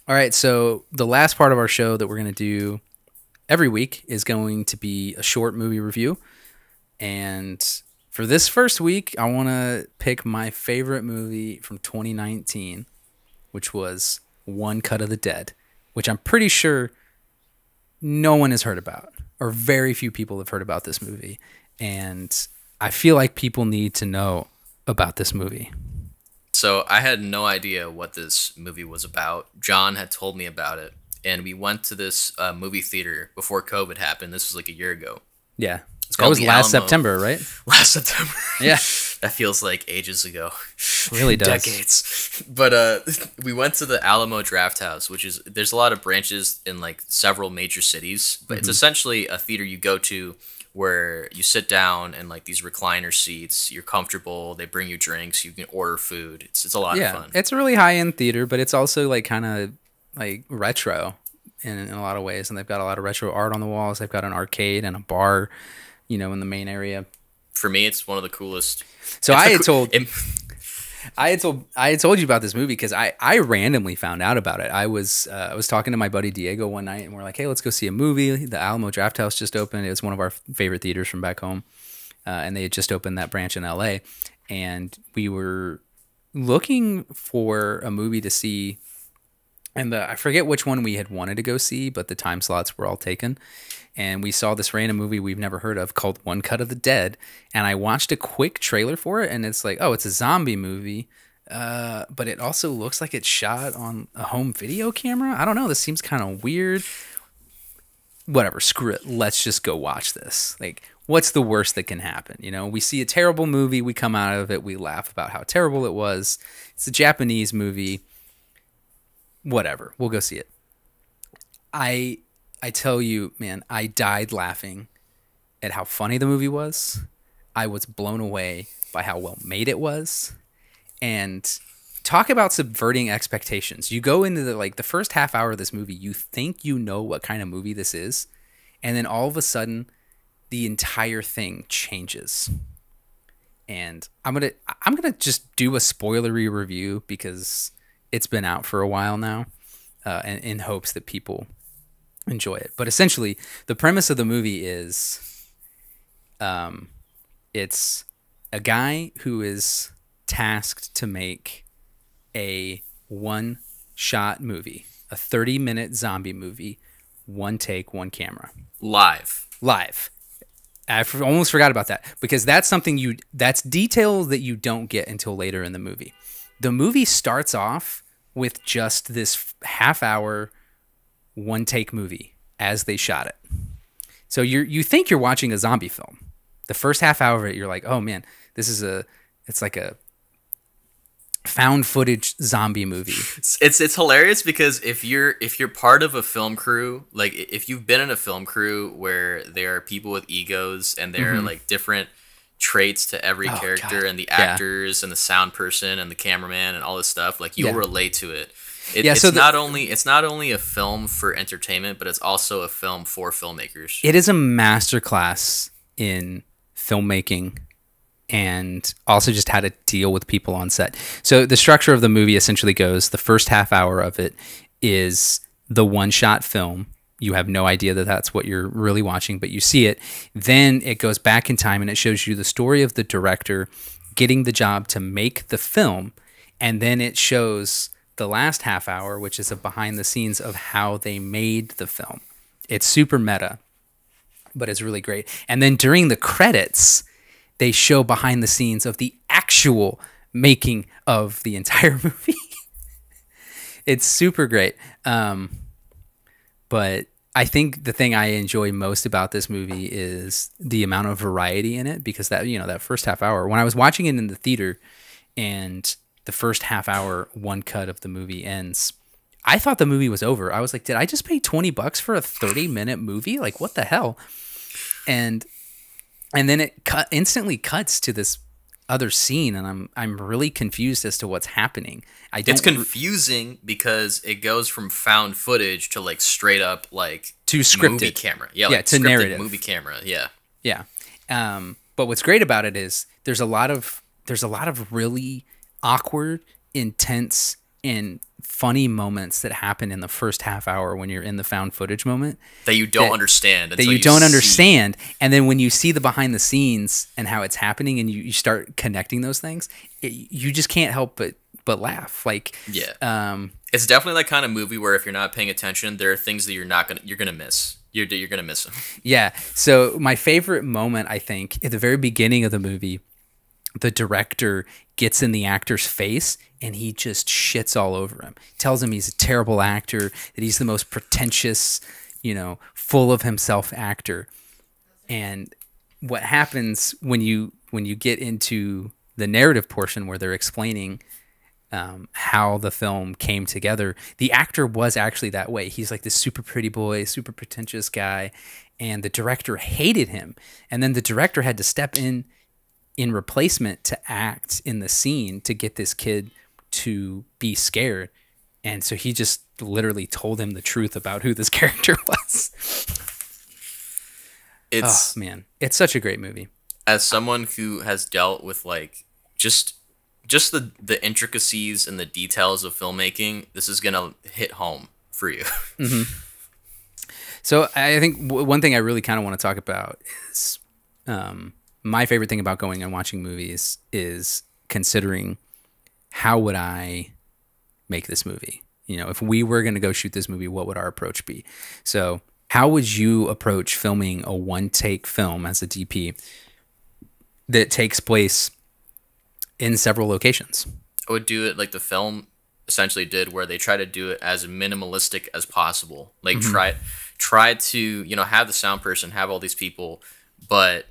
All right, so the last part of our show that we're going to do every week is going to be a short movie review. And for this first week, I want to pick my favorite movie from 2019, which was One Cut of the Dead, which I'm pretty sure no one has heard about, or very few people have heard about this movie. And I feel like people need to know about this movie. So I had no idea what this movie was about. John had told me about it, and we went to this movie theater before COVID happened. This was like a year ago. Yeah. It's That called was the last Alamo. September, right? Last September. Yeah. That feels like ages ago. Really does. Decades. But we went to the Alamo Draft House, which is there's a lot of branches in like several major cities, but it's essentially a theater you go to where you sit down in like these recliner seats. You're comfortable. They bring you drinks. You can order food. It's a lot of fun. It's a really high-end theater, but it's also like kind of like retro in a lot of ways. And they've got a lot of retro art on the walls. They've got an arcade and a bar, in the main area. For me, it's one of the coolest. So It's I the had coo- told it- I had told you about this movie because I randomly found out about it. I was talking to my buddy Diego one night and we're like, hey, let's go see a movie. The Alamo Draft House just opened. It was one of our favorite theaters from back home, and they had just opened that branch in LA. And we were looking for a movie to see, and I forget which one we had wanted to go see, but the time slots were all taken. And we saw this random movie we've never heard of called One Cut of the Dead. And I watched a quick trailer for it, and it's like, oh, it's a zombie movie. But it also looks like it's shot on a home video camera. I don't know. This seems kind of weird. Whatever, screw it. Let's just go watch this. Like, what's the worst that can happen? We see a terrible movie. We come out of it. We laugh about how terrible it was. It's a Japanese movie. Whatever. We'll go see it. I tell you, man, I died laughing at how funny the movie was. I was blown away by how well made it was. And talk about subverting expectations. You go into the first half hour of this movie, you think you know what kind of movie this is, and then all of a sudden the entire thing changes. And I'm going to just do a spoilery review because it's been out for a while now, and in hopes that people enjoy it. But essentially, the premise of the movie is it's a guy who is tasked to make a one-shot movie, a 30-minute zombie movie, one take, one camera. Live. Almost forgot about that because that's that's details that you don't get until later in the movie. The movie starts off with just this half-hour one take movie as they shot it. So you think you're watching a zombie film. The first half hour of it, you're like, oh man, it's like a found footage zombie movie. It's hilarious because if you're part of a film crew, like if you've been in a film crew where there are people with egos and there are like different traits to every character, God. and the actors and the sound person and the cameraman and all this stuff, like you'll relate to it. It's so not only a film for entertainment, but it's also a film for filmmakers. It is a masterclass in filmmaking and also just how to deal with people on set. So the structure of the movie essentially goes, the first half hour of it is the one-shot film. You have no idea that that's what you're really watching, but you see it. Then it goes back in time and it shows you the story of the director getting the job to make the film, and then it shows the last half hour, which is a behind the scenes of how they made the film. It's super meta, but it's really great. And then during the credits, they show behind the scenes of the actual making of the entire movie. It's super great. But I think the thing I enjoy most about this movie is the amount of variety in it, because that first half hour, when I was watching it in the theater and the first half hour one cut of the movie ends, I thought the movie was over. I was like, did I just pay $20 for a 30-minute movie? Like, what the hell? And then it instantly cuts to this other scene, and I'm really confused as to what's happening. It's confusing because it goes from found footage to like straight up like to scripted movie camera. Yeah, like to scripted narrative movie camera. Yeah. Yeah. But what's great about it is there's a lot of really awkward, intense and funny moments that happen in the first half hour when you're in the found footage moment that you don't understand that until you don't see. understand. And then when you see the behind the scenes and how it's happening and you start connecting those things, you just can't help but laugh. Like, yeah, it's definitely that kind of movie where if you're not paying attention, there are things that you're gonna miss. You're gonna miss them. Yeah. So my favorite moment, I think, at the very beginning of the movie, the director gets in the actor's face and he just shits all over him. Tells him he's a terrible actor, that he's the most pretentious, full of himself actor. And what happens when you get into the narrative portion where they're explaining how the film came together, the actor was actually that way. He's like this super pretty boy, super pretentious guy, and the director hated him. And then the director had to step in replacement to act in the scene to get this kid to be scared. And so he just literally told him the truth about who this character was. Oh man, it's such a great movie. As someone who has dealt with like just the intricacies and the details of filmmaking, this is gonna hit home for you. Mm-hmm. So I think one thing I really kind of want to talk about is my favorite thing about going and watching movies is considering how would I make this movie? If we were going to go shoot this movie, what would our approach be? So how would you approach filming a one-take film as a DP that takes place in several locations? I would do it like the film essentially did, where they try to do it as minimalistic as possible. Like try to, have the sound person, have all these people, but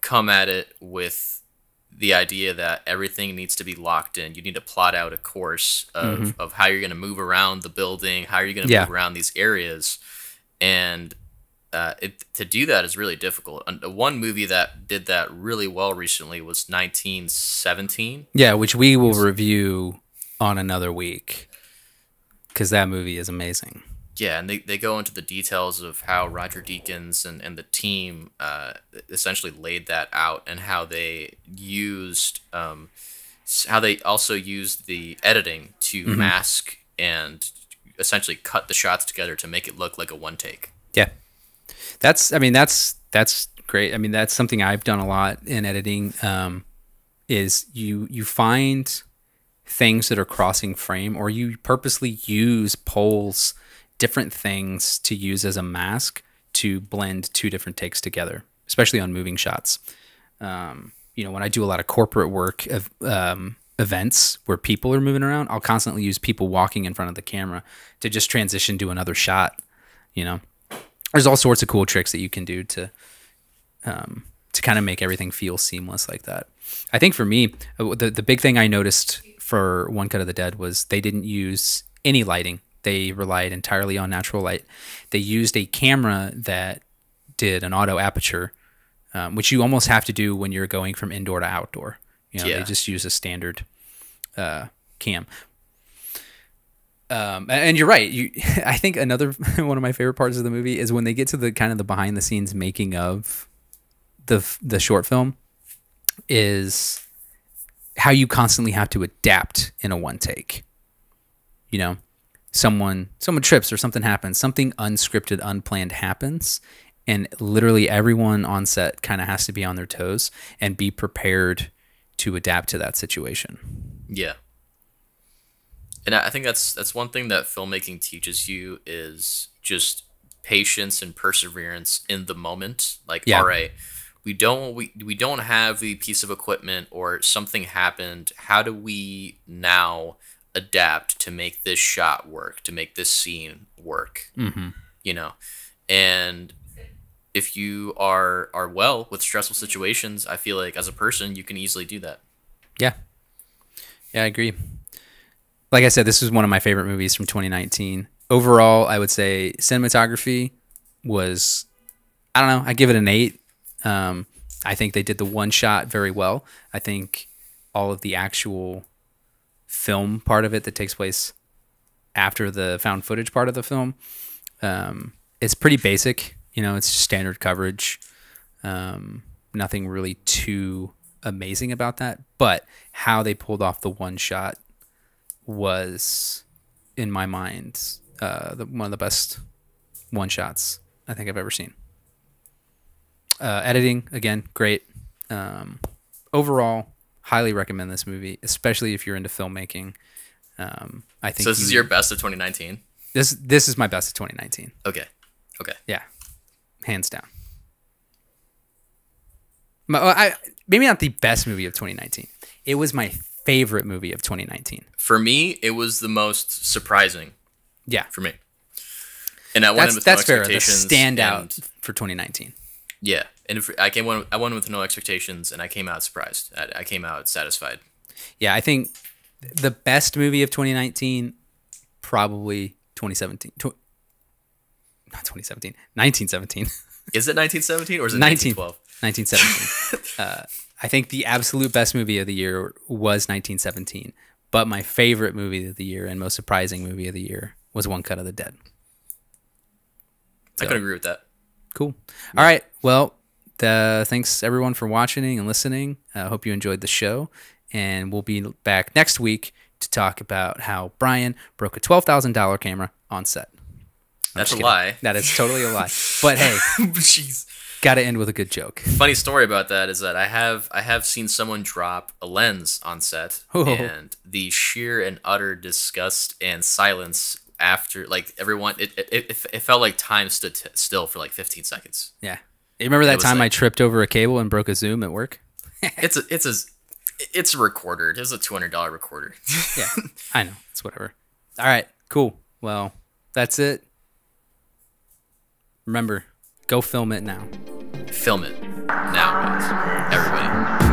come at it with the idea that everything needs to be locked in. You need to plot out a course of how you're going to move around the building, how you're going to move around these areas. And to do that is really difficult. One movie that did that really well recently was 1917. Yeah, which we will review on another week because that movie is amazing. Yeah, and they go into the details of how Roger Deakins and the team essentially laid that out, and how they also used the editing to mask and essentially cut the shots together to make it look like a one take. Yeah, that's great. I mean, that's something I've done a lot in editing. Is you find things that are crossing frame, or you purposely use poles, different things to use as a mask to blend two different takes together, especially on moving shots. When I do a lot of corporate work of events where people are moving around, I'll constantly use people walking in front of the camera to just transition to another shot. There's all sorts of cool tricks that you can do to kind of make everything feel seamless like that. I think for me, the big thing I noticed for One Cut of the Dead was they didn't use any lighting. They relied entirely on natural light. They used a camera that did an auto aperture, which you almost have to do when you're going from indoor to outdoor. They just use a standard cam. And you're right. I think another one of my favorite parts of the movie is when they get to the kind of the behind the scenes making of the short film, is how you constantly have to adapt in a one take. Someone trips or something happens, something unscripted, unplanned happens, and literally everyone on set kind of has to be on their toes and be prepared to adapt to that situation. Yeah. And I think that's one thing that filmmaking teaches you, is just patience and perseverance in the moment. Like, all right, we don't have the piece of equipment, or something happened. How do we now adapt to make this shot work, to make this scene work? And if you are well with stressful situations, I feel like as a person you can easily do that. Yeah, I agree. Like I said, this was one of my favorite movies from 2019. Overall, I would say cinematography was, I don't know, I give it an 8. I think they did the one shot very well. I think all of the actual film part of it that takes place after the found footage part of the film, it's pretty basic. It's just standard coverage. Nothing really too amazing about that. But how they pulled off the one shot was, in my mind, one of the best one shots I think I've ever seen. Editing, again, great. Overall, highly recommend this movie, especially if you're into filmmaking. I think So this is your best of 2019? This is my best of 2019. Okay. Yeah, hands down. Maybe not the best movie of 2019. It was my favorite movie of 2019. For me, it was the most surprising. Yeah, for me. And I went in with no expectations. That's fair. The standout for 2019. Yeah, and I went with no expectations, and I came out surprised. I came out satisfied. Yeah, I think the best movie of 2019, probably 2017. Not 2017, 1917. Is it 1917 or is it 1912? 1917. I think the absolute best movie of the year was 1917, but my favorite movie of the year and most surprising movie of the year was One Cut of the Dead. So, I could agree with that. Cool. All right. Well, thanks everyone for watching and listening. I hope you enjoyed the show, and we'll be back next week to talk about how Brian broke a $12,000 camera on set. That's a lie. That is totally a lie. But hey, jeez. Got to end with a good joke. Funny story about that is that I have seen someone drop a lens on set, and the sheer and utter disgust and silence after, like, everyone, it felt like time stood still for like 15 seconds. Yeah, you remember that time I tripped over a cable and broke a zoom at work? It's a recorder. It was a $200 recorder. Yeah, I know. It's whatever. All right, cool. Well, that's it. Remember, go film it now. Film it now, guys. Everybody.